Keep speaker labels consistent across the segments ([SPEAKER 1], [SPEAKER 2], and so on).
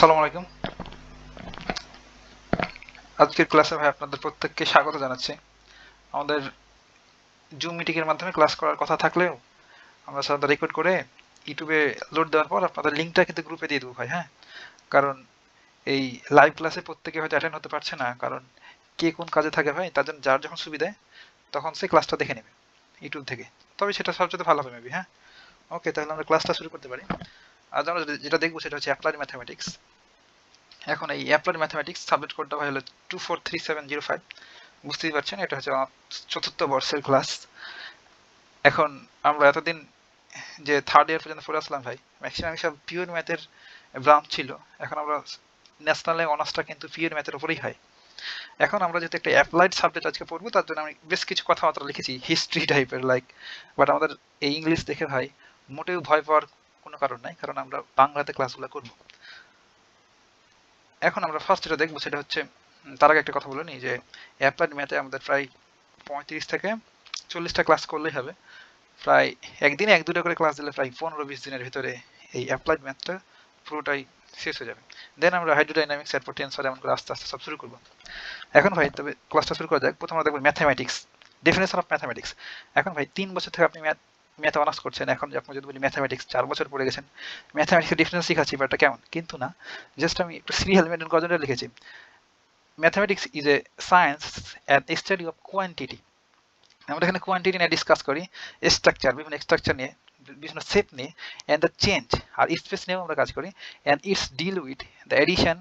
[SPEAKER 1] আসসালামু আলাইকুম। আজকের ক্লাসে ভাই আপনাদের প্রত্যেককে স্বাগত জানাচ্ছি। আমাদের জুম মিটিং এর মাধ্যমে ক্লাস করার কথা থাকলেও আমরা সাধারণত রেকর্ড করে ইউটিউবে লোড দেওয়ার পর আপনাদের লিঙ্কটা কিন্তু গ্রুপে দিয়ে দেবো ভাই, হ্যাঁ। কারণ এই লাইভ ক্লাসে প্রত্যেকে হয়তো অ্যাটেন্ড হতে পারছে না, কারণ কে কোন কাজে থাকে ভাই, তার জন্য যার যখন সুবিধায় তখন সে ক্লাসটা দেখে নেবে ইউটিউব থেকে, তবে সেটা সবচেয়ে ভালো হবে মেবি, হ্যাঁ। ওকে, তাহলে আমরা ক্লাসটা শুরু করতে পারি। আজ আমরা যেটা দেখবো সেটা হচ্ছে অ্যাপ্লাইড ম্যাথামেটিক্স। এখন এই অ্যাপ্লাইড ম্যাথামেটিক্স সাবজেক্ট কোডটা ভাই হলো 243705। বুঝতেই পারছেন এটা হচ্ছে আমার চতুর্থ বর্ষের ক্লাস। এখন আমরা এতদিন যে থার্ড ইয়ার পর্যন্ত পড়ে আসলাম ভাই, ম্যাক্সিমাম সব পিওর ম্যাথের ব্রাঞ্চ ছিল। এখন আমরা ন্যাশনালে অনার্সটা কিন্তু পিওর ম্যাথের উপরেই হয়। এখন আমরা যেহেতু একটা অ্যাপ্লাইড সাবজেক্ট আজকে পড়বো, তার জন্য আমি বেশ কিছু কথাবার্তা লিখেছি হিস্ট্রি টাইপের লাইক, বাট আমাদের এই ইংলিশ দেখে ভাই মোটেও ভয় পাওয়ার কোনো কারণ নাই, কারণ আমরা বাংলাতে ক্লাসগুলো করব। এখন আমরা ফার্স্ট যেটা দেখবো সেটা হচ্ছে, তার আগে একটা কথা বলে নিই যে অ্যাপ্লাইড ম্যাথে আমাদের প্রায় 35 থেকে 40টা ক্লাস করলেই হবে। প্রায় একদিনে 1-2টা করে ক্লাস দিলে প্রায় 15-20 দিনের ভিতরে এই অ্যাপ্লাইড ম্যাথটা পুরোটাই শেষ হয়ে যাবে। দেন আমরা হাইড্রোডাইনামিক্স, এরপর টেনসর, এমন করে আস্তে আস্তে সব শুরু করবো। এখন ভাই তবে ক্লাসটা শুরু করা যাক। প্রথমে আমরা দেখবো ম্যাথামেটিক্স, ডেফিনেশন অফ ম্যাথামেটিক্স। এখন ভাই 3 বছর থেকে আপনি ম্যাথ অনার্স করছেন, এখন আপনি যদি বলি ম্যাথামেটিক্স 4 বছর পড়ে গেছেন, ম্যাথামেটিক্সের ডিফারেন্স শিখাচ্ছি, ব্যাপারটা কেমন? কিন্তু না, জাস্ট আমি একটু সিরিয়াল মেনটেন করার জন্য লিখেছি mathematics is a science and study of quantity. আমরা এখানে কোয়ান্টিটি নিয়ে ডিসকাস করি, স্ট্রাকচার, বিভিন্ন স্ট্রাকচার নিয়ে, বিভিন্ন শেপ নিয়ে, অ্যান্ড দ্য চেঞ্জ আর স্পেস নিয়েও আমরা কাজ করি, and it's deal with the addition,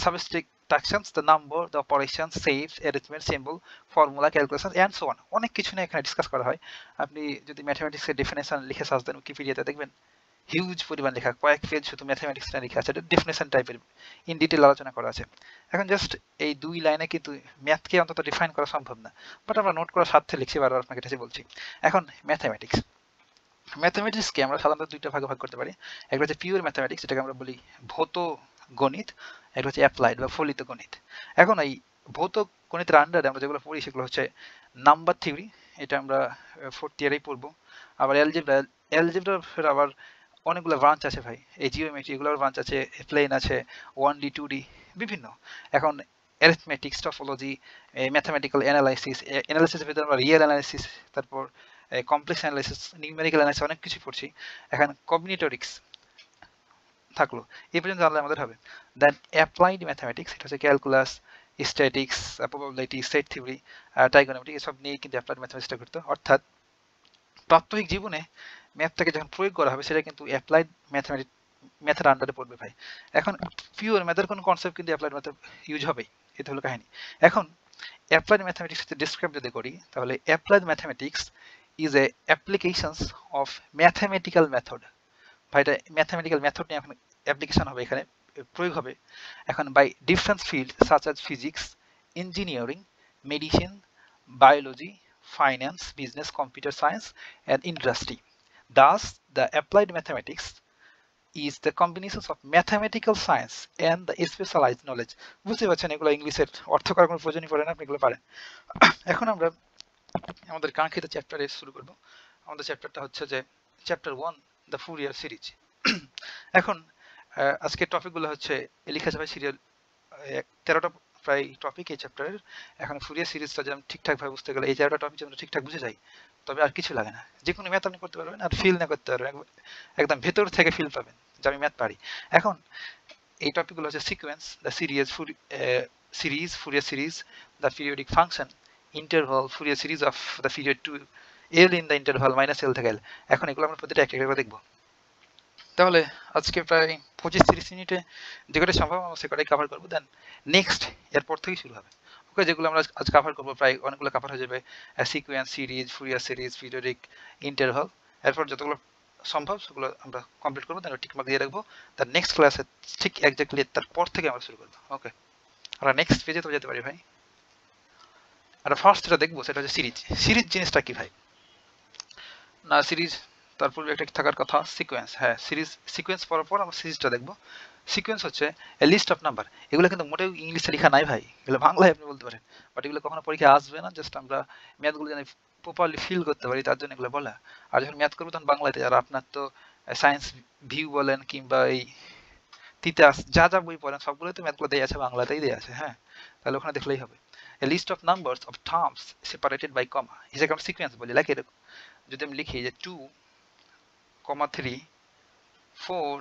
[SPEAKER 1] subtractions, the number, the operation, shapes, arrangement, symbol, formula, calculation and so on. অনেক কিছু নিয়ে এখানে ডিসকাস করা হয়। আপনি যদি ম্যাথামেটিক্সের ডেফিনেশন লিখে সার্চ দেন উইকিপিডিয়াতে, দেখবেন হিউজ পরিমাণ লেখা, কয়েক পেজ শুধু ম্যাথামেটিক্স নিয়ে লেখা আছে, এটা ডেফিনেশন টাইপের ইন ডিটেল আলোচনা করা আছে। এখন জাস্ট এই 2 লাইনে কিন্তু ম্যাথকে অন্তত ডিফাইন করা সম্ভব না, বাট আমরা নোট করার স্বার্থে লিখছি, বারবার আপনাকে এটা বলছি। এখন ম্যাথামেটিক্স, ম্যাথামেটিক্সকে আমরা সাধারণত 2টা ভাগে ভাগ করতে পারি। একটা হচ্ছে পিওর ম্যাথামেটিক্স, যেটাকে আমরা বলি ভৌত গণিত, একটা হচ্ছে অ্যাপ্লাইড বা ফলিত গণিত। এখন এই ভৌত গণিতের আন্ডারে আমরা যেগুলো পড়ি সেগুলো হচ্ছে নাম্বার থিওরি, এটা আমরা 4th ইয়ারেই পড়বো। আবার অ্যালজেব্রা, অ্যালজেব্রার আবার অনেকগুলো ব্রাঞ্চ আছে ভাই, এই জিওমেট্রি এগুলোর ব্রাঞ্চ আছে, প্লেন আছে, 1D 2D বিভিন্ন। এখন অ্যারিথমেটিক্স, টপোলজি, ম্যাথামেটিক্যাল অ্যানালাইসিস, অ্যানালাইসিসের ভিতরে আমরা রিয়েল অ্যানালাইসিস, তারপর কমপ্লেক্স অ্যানালাইসিস, নিউমেরিক্যাল অ্যানালাইসিস, অনেক কিছু পড়ছি। এখন কম্বিনেটরিক্স থাকলো, এই পর্যন্ত জানলে আমাদের হবে। দেন অ্যাপ্লাইড ম্যাথামেটিক্স, এটা হচ্ছে calculus, statics, probability, set theory, trigonometry, এসব নিয়ে কিন্তু অ্যাপ্লাইড ম্যাথামেটিক্সটা করতে। অর্থাৎ প্রাত্যহিক জীবনে ম্যাথটাকে যখন প্রয়োগ করা হবে সেটা কিন্তু অ্যাপ্লাইড ম্যাথামেটিক্স ম্যাথের আন্ডারে পড়বে ভাই। এখন পিওর ম্যাথের কোনো কনসেপ্ট কিন্তু অ্যাপ্লাইড ম্যাথে ইউজ হবেই, এটা হলো কাহিনী। এখন অ্যাপ্লাইড ম্যাথামেটিক্স ডিসক্রাইব যদি করি, তাহলে applied mathematics is a applications of mathematical method. ভাই এটা ম্যাথামেটিক্যাল মেথড নিয়ে এখন অ্যাপ্লিকেশন হবে, এখানে প্রয়োগ হবে। এখন by different field such as physics, engineering, medicine, biology, finance, business, computer science, and industry. Thus, the applied mathematics is the combination of mathematical science and the specialized knowledge. বুঝতে পারছেন এগুলো ইংলিশের অর্থ করার কোনো প্রয়োজনই পড়ে না, আপনি এগুলো পারেন। এখন আমরা আমাদের কাঙ্ক্ষিত চ্যাপ্টারে শুরু করব। আমাদের চ্যাপ্টারটা হচ্ছে যে চ্যাপ্টার 1, দ্য ফুরিয়ার সিরিজ। এখন আজকের টপিকগুলো হচ্ছে লিখা যাবে সিরিয়াল 13টা প্রায় টপিক এই চ্যাপ্টারের। এখন ফুরিয়ার সিরিজটা যেমন ঠিকঠাকভাবে বুঝতে গেলে এই 13টা টপিক যেমন ঠিকঠাক বুঝে যাই, তবে আর কিছু লাগে না, যে কোনো ম্যাথ আপনি করতে পারবেন আর ফিল না করতে পারবেন, একদম ভেতর থেকে ফিল পাবেন যে আমি ম্যাথ পারি। এখন এই টপিকগুলো হচ্ছে sequence, the series, Fourier series, the periodic function, interval, Fourier series of the period to L in the interval minus L থেকে এল। এখন এগুলো আমরা প্রতিটা একটা করে দেখবো। তাহলে আজকে প্রায় 25-30 মিনিটে যে কটা সম্ভব আমরা সে কটাই কভার করবো। দেন নেক্সট এরপর থেকেই শুরু হবে। ওকে, যেগুলো আমরা আজ কভার করবো প্রায় অনেকগুলো কভার হয়ে যাবে, sequence, series, Fourier series, periodic, interval. এরপর যতগুলো সম্ভব সেগুলো আমরা কমপ্লিট করবো, দেন টিক মার্ক দিয়ে রাখবো। তার নেক্সট ক্লাসে ঠিক একজাক্টলি তারপর থেকে আমরা শুরু করবো। ওকে, আমরা নেক্সট পেজে তো যেতে পারি ভাই। আর ফার্স্ট যেটা দেখবো সেটা হচ্ছে সিরিজ। সিরিজ জিনিসটা কি ভাই? না, সিরিজ তার পূর্বে একটা থাকার কথা সিকোয়েন্স। হ্যাঁ, সিকোয়েন্স পড়ার পর আমরা সিরিজটা দেখবো। সিকোয়েন্স হচ্ছে এ লিস্ট অফ নাম্বার। এগুলো কিন্তু মোটেও ইংলিশে লেখা নাই ভাই, এগুলো বাংলায় আপনি বলতে পারেন, বাট এগুলো কখনো পরীক্ষায় আসবে না। জাস্ট আমরা ম্যাথগুলো যেন প্রপারলি ফিল করতে পারি তার জন্য এগুলো বলা। আর যখন ম্যাথ করবো তখন বাংলাতে, আর আপনার তো সায়েন্স ভিউ বলেন কিংবা এই তিতাস যা যা বই পড়েন সবগুলোই তো ম্যাথগুলো দেয়া আছে, বাংলাতেই দেয়া আছে। হ্যাঁ, তাহলে ওখানে দেখলেই হবে। A list of numbers of terms separated by comma হিসেবে আমরা সিকোয়েন্স বলি, লাইক এরকম যদি আমি লিখি যে 2, 3, 4,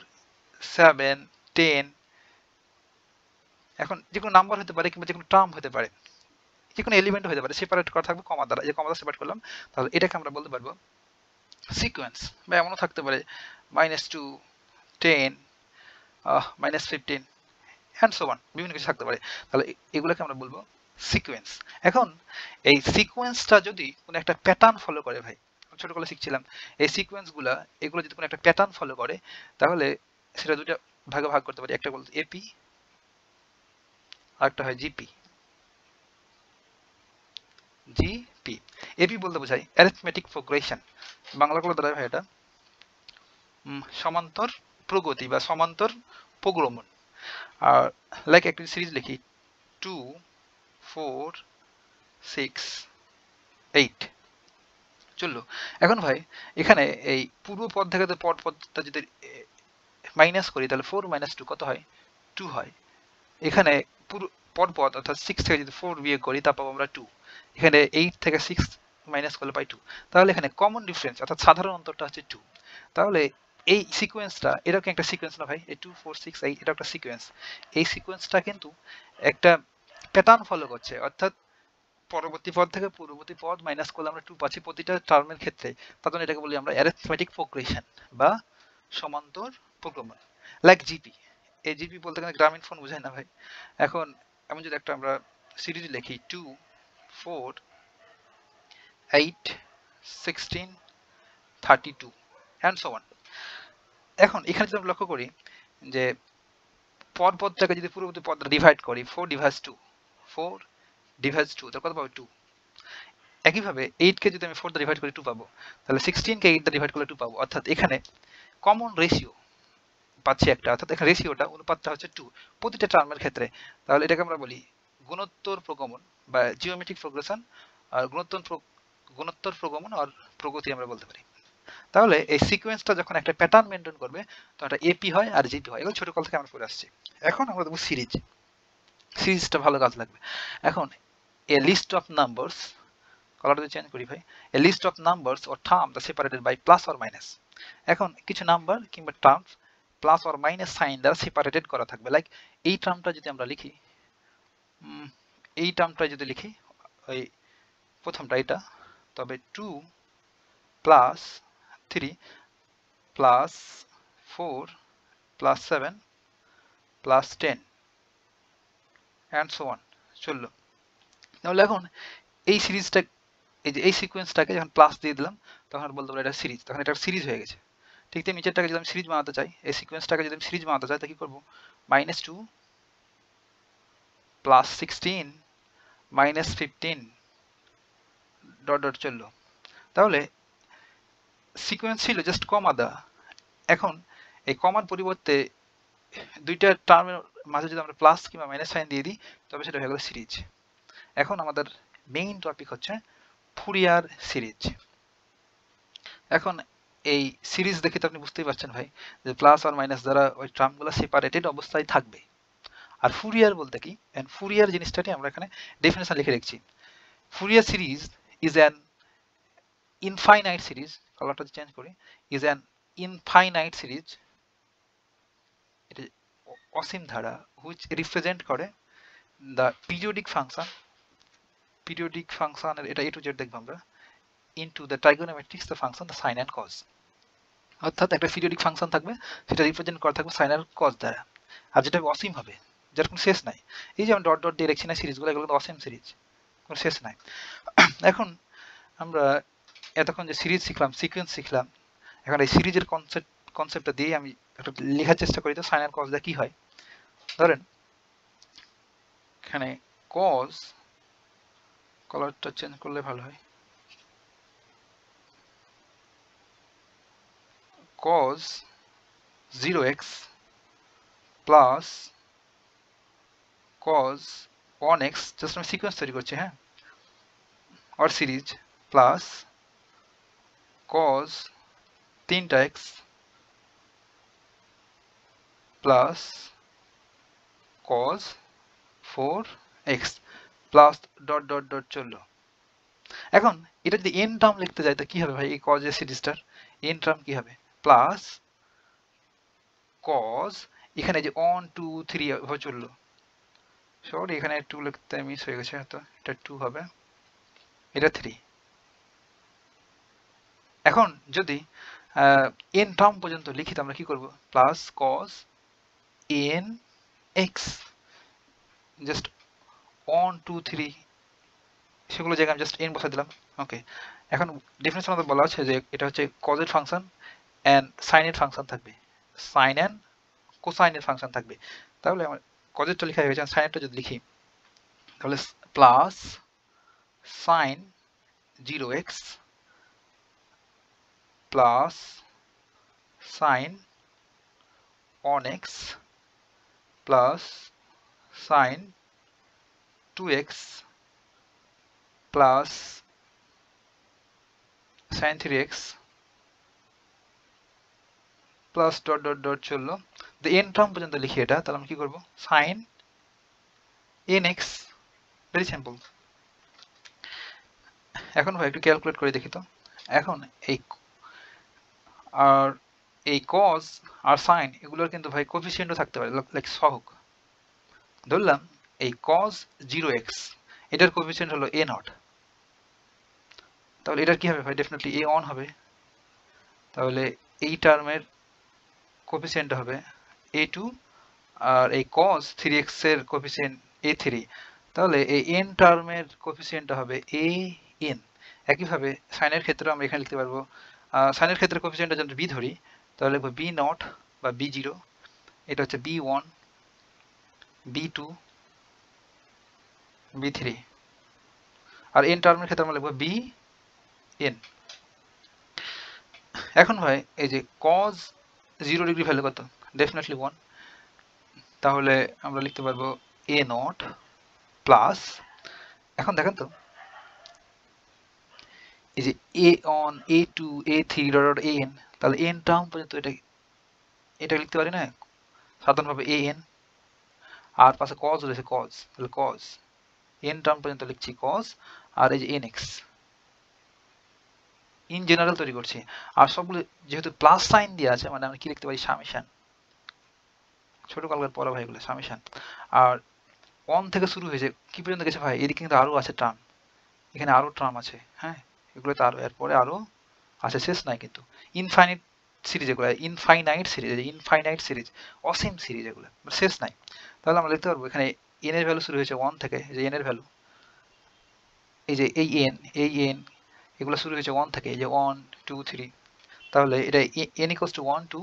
[SPEAKER 1] 7, 10, এখন যে কোনো নাম্বার হতে পারে কিংবা যে কোনো টার্ম হতে পারে, যে কোনো এলিমেন্ট হতে পারে, সেপারেট করা থাকবে কমা দ্বারা। যে কমা দ্বারা সেপারেট করলাম, তাহলে এটাকে আমরা বলতে পারবো সিকোয়েন্স। বা এমনও থাকতে পারে -2, 10, -15 অ্যান্ড সো অন, বিভিন্ন কিছু থাকতে পারে। তাহলে এগুলোকে আমরা বলবো সিকোয়েন্স। এখন এই সিকোয়েন্সটা যদি কোনো একটা প্যাটার্ন ফলো করে, ভাই ছোটবেলা শিখছিলাম এই সিকোয়েন্সগুলা, এগুলো যদি কোনো একটা প্যাটার্ন ফলো করে, তাহলে সেটা দুটো ভাগে ভাগ করতে পারি। একটা বলতে এপি, আরেকটা হয় জিপি। জিপি, এপি বলতে বোঝায় অ্যারিথমেটিক প্রোগ্রেশন, বাংলা করে দাঁড়ায় ভাই এটা সমান্তর প্রগতি বা সমান্তর প্রগ্রমণ। আর লাইক একটা সিরিজ লিখি 2, 4, 6, 8 চললো। এখন ভাই এখানে এই পূর্ব পদ থেকে পর পদটা যদি মাইনাস করি, তাহলে 4 - 2 কত হয়? 2 হয়। এখানে পর পদ অর্থাৎ 6 থেকে যদি 4 বিয়োগ করি, তা পাবো আমরা 2। এখানে 8 থেকে 6 মাইনাস করলে পাই 2। তাহলে এখানে কমন ডিফারেন্স অর্থাৎ সাধারণ অন্তরটা হচ্ছে 2। তাহলে এই সিকোয়েন্সটা এরকম একটা সিকোয়েন্স না ভাই, এই 2, 4, 6, 8 এটা একটা সিকোয়েন্স। এই সিকোয়েন্সটা কিন্তু একটা প্যাটার্ন ফলো করছে, অর্থাৎ পরবর্তী পদ থেকে পূর্ববর্তী পদ মাইনাস করলে আমরা 2 পাচ্ছি প্রতিটা টার্মের ক্ষেত্রে। তার জন্য এটাকে বলি আমরা অ্যারিথমেটিক প্রোগ্রেশন বা সমান্তর প্রোগ্রমণ। লাইক জিপি, এই জিপি বলতে গেলে গ্রামীণ ফোন বোঝায় না ভাই। এখন এমন যদি একটা আমরা সিরিজ লিখি 2, 4, 8, 16, 32 অ্যান্ড সো অন। এখন এখানে যদি আমরা লক্ষ্য করি যে পদটাকে যদি পূর্ববর্তী পদ ডিভাইড করি, 4 ডিভাইডস 2, 4 ডিভাইডস 2, তাহলে কত পাবো? 2। একইভাবে 8 কে যদি আমি 4 দ্বারা ডিভাইড করি 2 পাবো, তাহলে 16 কে 8 দ্বারা ডিভাইড করলে 2 পাবো। অর্থাৎ এখানে কমন রেশিও পাচ্ছি একটা, অর্থাৎ এখানে রেশিওটা অনুপাতটা হচ্ছে 2 প্রতিটা টার্মের ক্ষেত্রে। তাহলে এটাকে আমরা বলি গুণোত্তর প্রগমন বা জিওমেট্রিক প্রোগ্রেশন। আর গুণোত্তর প্রগমন আর প্রগতি আমরা বলতে পারি। তাহলে এই সিকোয়েন্সটা যখন একটা প্যাটার্ন মেনটেন করবে, তো এটা এপি হয় আর জিপি হয়। এগুলো ছোটকাল থেকে আমরা পড়ে আসছি। এখন আমরা দেবো সিরিজ। সিরিজটা ভালো কাজ লাগবে। এখন এ লিস্ট অফ নাম্বারস, কলারটা চেঞ্জ করি ভাই, a list of numbers or terms আর separated by plus or minus. এখন কিছু নাম্বার কিংবা terms plus or minus sign দ্বারা সেপারেটেড করা থাকবে। লাইক এই টার্মটা যদি আমরা লিখি, এই টার্মটা যদি লিখি ওই প্রথমটা এটা, তবে 2 plus 3 plus 4 plus 7 plus 10 and so on চললো। তাহলে এখন এই সিরিজটা, এই যে এই সিকোয়েন্সটাকে যখন প্লাস দিয়ে দিলাম, তখন বলতে পারি এটা সিরিজ, তখন এটা সিরিজ হয়ে গেছে। ঠিক তেমনি নিচেরটাকে যদি আমি সিরিজ বানাতে চাই, এই সিকোয়েন্সটাকে যদি আমি সিরিজ বানাতে চাই, তাহলে কি করবো? -2 প্লাস 16 -15 ডট ডট চললো। তাহলে সিকোয়েন্স ছিল জাস্ট কমা দেওয়া। এখন এই কমার পরিবর্তে দুইটা টার্মের মাঝে যদি আমরা প্লাস কিংবা মাইনাস সাইন দিয়ে দিই, তবে সেটা হয়ে গেল সিরিজ। এখন আমাদের মেইন টপিক হচ্ছে ফুরিয়ার সিরিজ। এখন এই সিরিজ দেখে তো আপনি বুঝতেই পারছেন ভাই যে প্লাস আর মাইনাস দ্বারা ওই টার্মগুলো সেপারেটেড অবস্থায় থাকবে। আর ফুরিয়ার বলতে কি, ফুরিয়ার জিনিসটাকে আমরা এখানে ডেফিনেশন লিখে রেখেছি। Fourier series is an infinite series, কালারটা চেঞ্জ করি, ইজ অ্যান ইনফাইনাইট সিরিজ, এটা অসীম ধারা, হুইচ রিপ্রেজেন্ট করে দ্য পিরিয়ডিক ফাংশন, পিরিয়ডিক ফাংশনের এটা এ টু জেড দেখবো আমরা, into the trigonometrics the function the sine and cos. অর্থাৎ একটা পিরিয়ডিক ফাংশন থাকবে, সেটা রিপ্রেজেন্ট করা থাকবে সাইন আর কজ দ্বারা, আর যেটা অসীম হবে, যার কোনো শেষ নাই। এই যে ডট ডট দিয়ে রেখেছি না সিরিজগুলো, এগুলো তো অসীম সিরিজ, কোনো শেষ নাই। এখন আমরা এতক্ষণ যে সিরিজ শিখলাম, সিকোয়েন্স শিখলাম, এখন এই সিরিজের কনসেপ্টটা দিয়ে আমি একটা লেখার চেষ্টা করি তো সাইন আর কজ দ্বারা কি হয়। ধরেন এখানে কজ, কালারটা চেঞ্জ করলে ভালো হয়, cos 0x plus cos 1x, just আমি সিকোয়েন্স তৈরি করছি, হ্যাঁ, আর series plus cos 3x plus cos 4x plus dot dot dot চললো। এখন এটা যদি n টার্ম লিখতে যাই তা কি হবে ভাই, এই cos এর সিরিজটার n টার্ম কি হবে, প্লাস cos, এখানে যে 1 2 3 এভাবে চললো, সরি এখানে 2 লিখতে মিস হয়ে গেছে, হয়তো এটা 2 হবে, এটা 3। এখন যদি n টার্ম পর্যন্ত লিখি আমরা কি করব, plus cos n x, just 1 2 3 সেগুলো জায়গায় আমি জাস্ট n বসাই দিলাম। ওকে, এখন ডেফিনেশন আমাদের বলা আছে যে এটা হচ্ছে cos এর ফাংশন এন্ড sin এর ফাংশন থাকবে, sin এন্ড কোসাইন এর ফাংশন থাকবে। তাহলে আমার cos এরটা লেখা হয়ে গেছে, sin এরটা যদি লিখি তাহলে plus sin 0x plus sin 1x plus sin 2x plus sin 3x plus dot dot dot চললো, n টার্ম পর্যন্ত লিখি এটা, তাহলে আমরা কি করব, sin nx, ভেরি সিম্পল। এখন ভাই একটু ক্যালকুলেট করে দেখি তো, এখন এই cos আর sin এগুলোর কিন্তু ভাই কোফিসিয়েন্টও থাকতে পারে, লাইক সহগ। ধরলাম এই cos 0x এটার কোফিসিয়েন্ট হলো a0, তাহলে এটার কি হবে ভাই, ডেফিনেটলি a1 হবে। তাহলে এই টার্মের কোফিসিয়েন্ট হবে a2, আর এই cos 3x এর কোফিসিয়েন্ট a3, তাহলে এই n টার্মের কোফিসিয়েন্টটা হবে an। একইভাবে sin এর ক্ষেত্রে আমরা এখানে লিখতে পারবো, sin এর ক্ষেত্রে কোফিসিয়েন্টটা যদি b ধরি তাহলে লিখবো b0 বা b0, এটা হচ্ছে b1 b2 b3, আর n টার্মের ক্ষেত্রে আমরা লিখবো bn। এখন ভাই এই যে cos 0 ডিগ্রি ভ্যালু কত, ডেফিনেটলি 1, তাহলে আমরা লিখতে পারবো a0 প্লাস, এখন দেখেন তো এই যে a1 a2 a3 dot an, তাহলে n টার্ম পর্যন্ত এটা লিখতে পারি না সাধারণভাবে an, আর পাশে cos রয়েছে cos, তাহলে cos n টার্ম পর্যন্ত লিখছি cos, আর এই যে nx ইন জেনারেল তৈরি করছি, আর সবগুলো যেহেতু প্লাস সাইন দিয়ে আছে মানে আমরা কি লিখতে পারি, সামেশন, ছোট কালকের পড়া ভাই এগুলো সামেশন। আর 1 থেকে শুরু হয়েছে কি পর্যন্ত গেছে ভাই, এদিকে কিন্তু আরো আছে টার্ম, এখানে আরো টার্ম আছে, হ্যাঁ এগুলো তো আরো, এরপরে আরো আছে, শেষ নাই কিন্তু, ইনফাইনাইট সিরিজ এগুলো, ইনফাইনাইট সিরিজ অসীম সিরিজ এগুলো, শেষ নাই। তাহলে আমরা লিখতে পারবো এখানে n এর ভ্যালু শুরু হয়েছে 1 থেকে, এই যে n এর ভ্যালু, এই যে এই n এগুলো শুরু হয়েছে 1 থেকে, এই যে 1 2 3, তাহলে এটা n equals to 1 to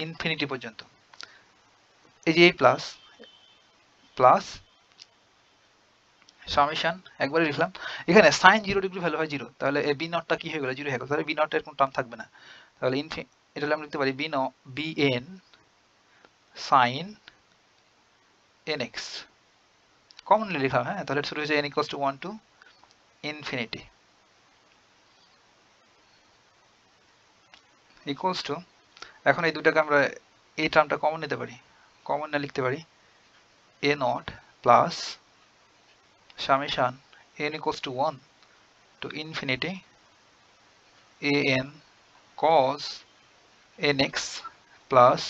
[SPEAKER 1] infinity পর্যন্ত, এই যে এই প্লাস প্লাস সামেশন একবারে লিখলাম। এখানে sin 0 ডিগ্রি ভ্যালু হয় 0, তাহলে এই b নটটা কি হয়ে গেল, 0 হয়ে গেল, তাহলে b নটের কোনো টার্ম থাকবে না, তাহলে এটা আমরা লিখতে পারি bn sin nx, কমনলি লেখা, হ্যাঁ তাহলে শুরু হয়েছে n equals to 1 to infinity equals to, এখন এই দুটাকে আমরা এই টার্মটা কমন নিতে পারি, কমন না লিখতে পারি a0 plus summation n equals to 1 to infinity an cos nx plus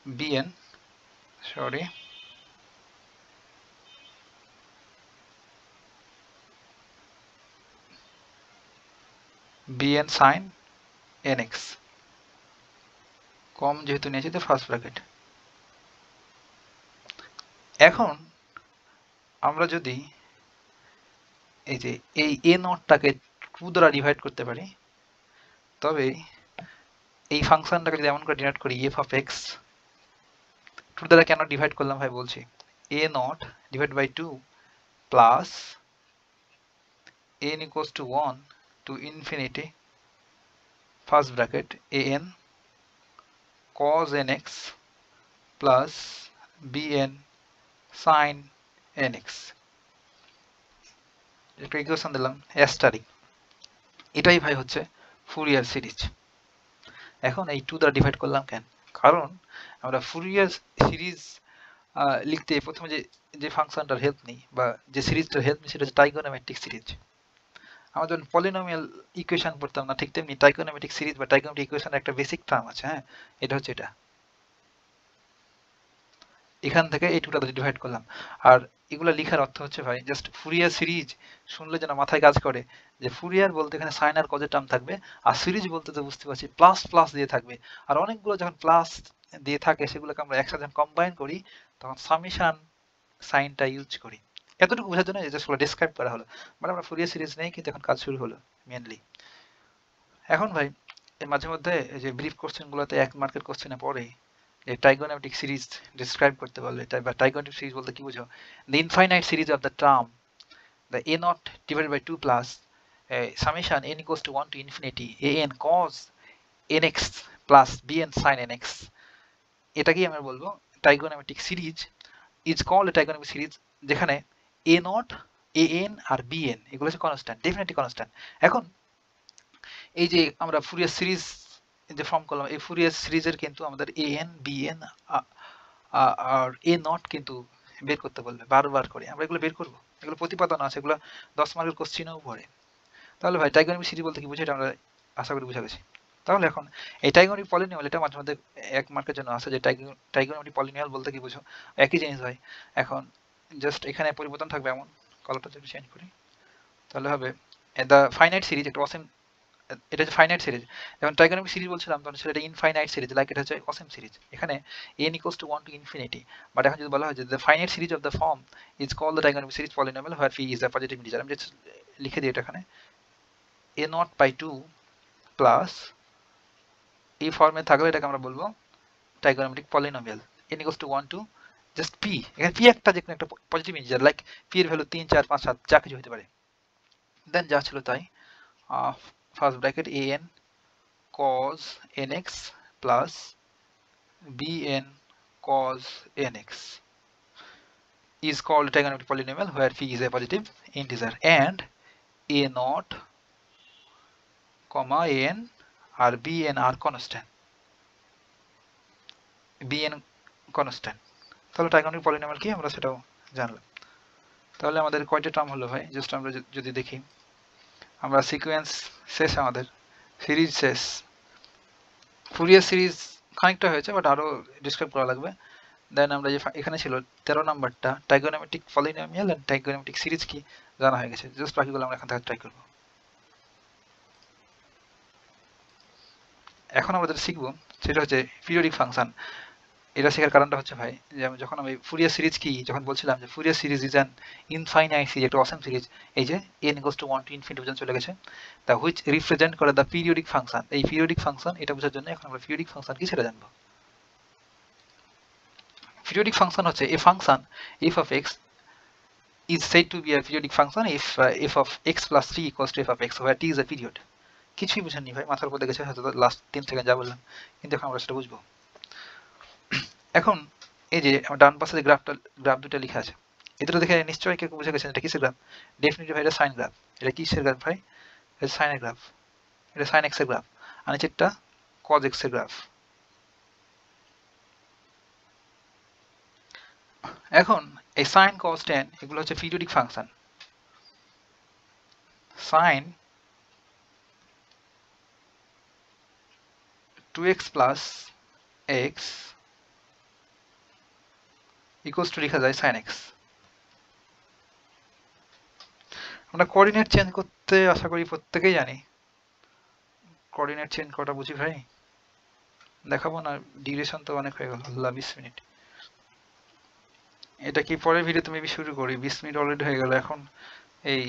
[SPEAKER 1] bn, sorry bn sin nx, কম যেহেতু নিয়েছি তো ফার্স্ট ব্র্যাকেট। এখন আমরা যদি এই যে এই a নটটাকে 2 দ্বারা ডিভাইড করতে পারি, তবে এই ফাংশনটাকে যদি এমন করে ডিনোট করি f of x, 2 দ্বারা কেন ডিভাইড করলাম ভাই বলছি, a0 divide by 2 plus n equals to 1 to infinity first bracket an cos nx plus bn sin nx, একটা ইকুয়েশন দিলাম অ্যাস্টারিক, এটাই ভাই হচ্ছে ফুরিয়ার সিরিজ। এখন এই 2 দ্বারা ডিভাইড করলাম কেন, কারণ আমরা ফুরিয়ার সিরিজ লিখতে প্রথমে যে ফাংশনটার হেল্প নিই বা যে সিরিজটার হেল্প নিই সেটা হচ্ছে ট্রাইগোনোমেট্রিক সিরিজ। আমরা যখন পলিনোমিয়াল ইকুয়েশন পড়তাম না ঠিক তেমনি ট্রাইগোনোমেট্রিক সিরিজ বা ট্রাইগোনোমেট্রিক ইকুয়েশনের একটা বেসিক টার্ম আছে, হ্যাঁ, এটা হচ্ছে এটা। এখান থেকে এই টুটা ডিভাইড করলাম। আর এগুলো লেখার অর্থ হচ্ছে ভাই জাস্ট ফুরিয়ার সিরিজ শুনলে যেন মাথায় কাজ করে যে ফুরিয়ার বলতে এখানে সাইন আর কজের টার্ম থাকবে, আর সিরিজ বলতে তো বুঝতে পারছি প্লাস প্লাস দিয়ে থাকবে। আর অনেকগুলো যখন প্লাস দিয়ে থাকে সেগুলোকে আমরা একসাথে যখন কম্বাইন করি তখন সামেশন সাইনটা ইউজ করি। এতটুকু বোঝার জন্য জাস্ট ডিসক্রাইব করা হলো। মানে আমরা ফুরিয়ার সিরিজ নেই কিন্তু এখন কাজ শুরু হলো মেনলি। এখন ভাই এর মাঝে মধ্যে এই যে ব্রিফ কোশ্চেন গুলোতে 1 মার্কের কোশ্চেনে পড়ে যে ট্রাইগোনোমেট্রিক সিরিজ ডিসক্রাইব করতে বললে, বা ট্রাইগোনোমেট্রিক সিরিজ বলতে কি বুঝো? The infinite series of the term the a naught divided by 2 plus summation n equals to 1 to infinity an cos nx plus bn sin nx, এটাকেই আমরা বলবো trigonometric series. Is called trigonometric series যেখানে a naught an আর bn এগুলো হচ্ছে constant, definitely constant. এখন এই যে আমরা ফুরিয়ার সিরিজ যে ফর্ম করলাম, এই ফুরিয়ার সিরিজের কিন্তু আমাদের an bn R a naught কিন্তু বের করতে বলবে বারবার করে। আমরা এগুলো বের করবো, এগুলো প্রতিপাদন আছে, এগুলো 10 মার্কের কোশ্চেনেও পড়ে। তাহলে ভাই ট্রাইগোনোমেট্রিক সিরিজ বলতে কি বুঝি এটা আমরা আশা করি বুঝা গেছি। তাহলে এখন এই ট্রাইগোনোমেট্রিক পলিনোমিয়াল এটা মাঝে মধ্যে 1 মার্কের জন্য আছে যে ট্রাইগোনোমেট্রিক পলিনোমিয়াল বলতে কি বুঝো? একই জিনিস ভাই। এখন জাস্ট এখানে পরিবর্তন থাকবে এমন, কলরটা যদি চেঞ্জ করি তাহলে হবে দ্য ফাইনাইট সিরিজ একটা অসীম, এটা হচ্ছে ফাইনাইট সিরিজ। যখন ট্রাইগোনোমেট্রিক সিরিজ বলছিলাম তখন সেটা ইনফাইনাইট সিরিজ, লাইক এটা হচ্ছে অসীম সিরিজ। এখানে n equals to 1 to infinity, but এখন যদি বলা হয় যে the finite series of the form is called the trigonometric series polynomial where phi is a positive integer, আমি just লিখে দিই এটা এখানে a naught by 2 প্লাস এই ফর্মে থাকলে এটাকে আমরা বলবো trigonometric polynomial n equals to 1 to just p, এখানে p একটা যে কোনো একটা পজিটিভ ইন্টিজার, লাইক p এর ভ্যালু 3 4 5 7 যা কিছু হতে পারে। দেন যা ছিল তাই first bracket an cos nx plus bn cos nx is called a trigonometric polynomial where phi is a positive integer and a naught comma an আর bn are constant, bn constant। তাহলে trigonometric polynomial কি আমরা সেটাও জানলাম। তাহলে আমাদের কয়টা term হলো ভাই? জাস্ট আমরা যদি দেখি, আমরা সিকোয়েন্স শেষ, আমাদের সিরিজ শেষ। ফুরিয়ার সিরিজ খানিকটা হয়েছে বাট আরো ডিসক্রাইব করা লাগবে। দেন আমরা যে এখানে ছিল 13 নাম্বারটা trigonometric polynomial and trigonometric series কি জানা হয়ে গেছে। জাস্ট বাকিগুলো আমরা এখান থেকে ট্রাই করব। এখন আমরা যেটা শিখবো সেটা হচ্ছে পিরিয়ডিক ফাংশন। এটা শেখার কারণটা হচ্ছে ভাই যে আমি যখন আমি ফুরিয়ার সিরিজ কি যখন বলছিলাম যে Fourier series is an infinite series, একটা অসীম সিরিজ, এই যে n equals to 1 to infinity পর্যন্ত চলে গেছে, দা হুইচ রিপ্রেজেন্ট করে দা পিরিয়ডিক ফাংশন। এই পিরিয়ডিক ফাংশন এটা বোঝার জন্য এখন আমরা পিরিয়ডিক ফাংশন কি সেটা জানবো। পিরিয়ডিক ফাংশন হচ্ছে a function f of x is said to be a periodic function if f of x plus 3 equals to f of x where t is a period। কিছুই বুঝেননি ভাই, মাথার উপর গেছে হয়তো লাস্ট 3 সেকেন্ড যা বললাম, কিন্তু এখন আমরা সেটা বুঝবো। এখন এই যে ডান পাশে যে গ্রাফ দুটো লেখা আছে, এটা দেখে নিশ্চয়ই কেউ বুঝে গেছেন এটা কিসের গ্রাফ। ডেফিনিটলি ভাই এটা সাইন গ্রাফ। এটা কিসের গ্রাফ ভাই? এটা সাইনের গ্রাফ, এটা সাইন এক্স এর গ্রাফ, আর নিচেরটা কজ এক্স এর গ্রাফ। এখন এই সাইন কজ ট্যান এগুলো হচ্ছে periodic function. Sine 2x plus x equals to লেখা যায় sin x। আমরা কোঅর্ডিনেট চেঞ্জ করতে আশা করি প্রত্যেকেই জানি। কোঅর্ডিনেট চেঞ্জ করাটা বুঝি ভাই? দেখাবো না, ডিউরেশন তো অনেক হয়ে গেল, 20 মিনিট। এটা কি পরের ভিডিওতে মেবি শুরু করি, 20 মিনিট অলরেডি হয়ে গেল। এখন এই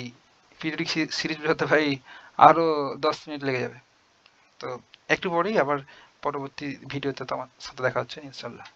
[SPEAKER 1] পিরিয়ডিক সিরিজ বোঝাতে ভাই আরো 10 মিনিট লেগে যাবে। তো একটু পরেই আবার পরবর্তী ভিডিওতে তোমার সাথে দেখা হচ্ছে ইনশাল্লাহ।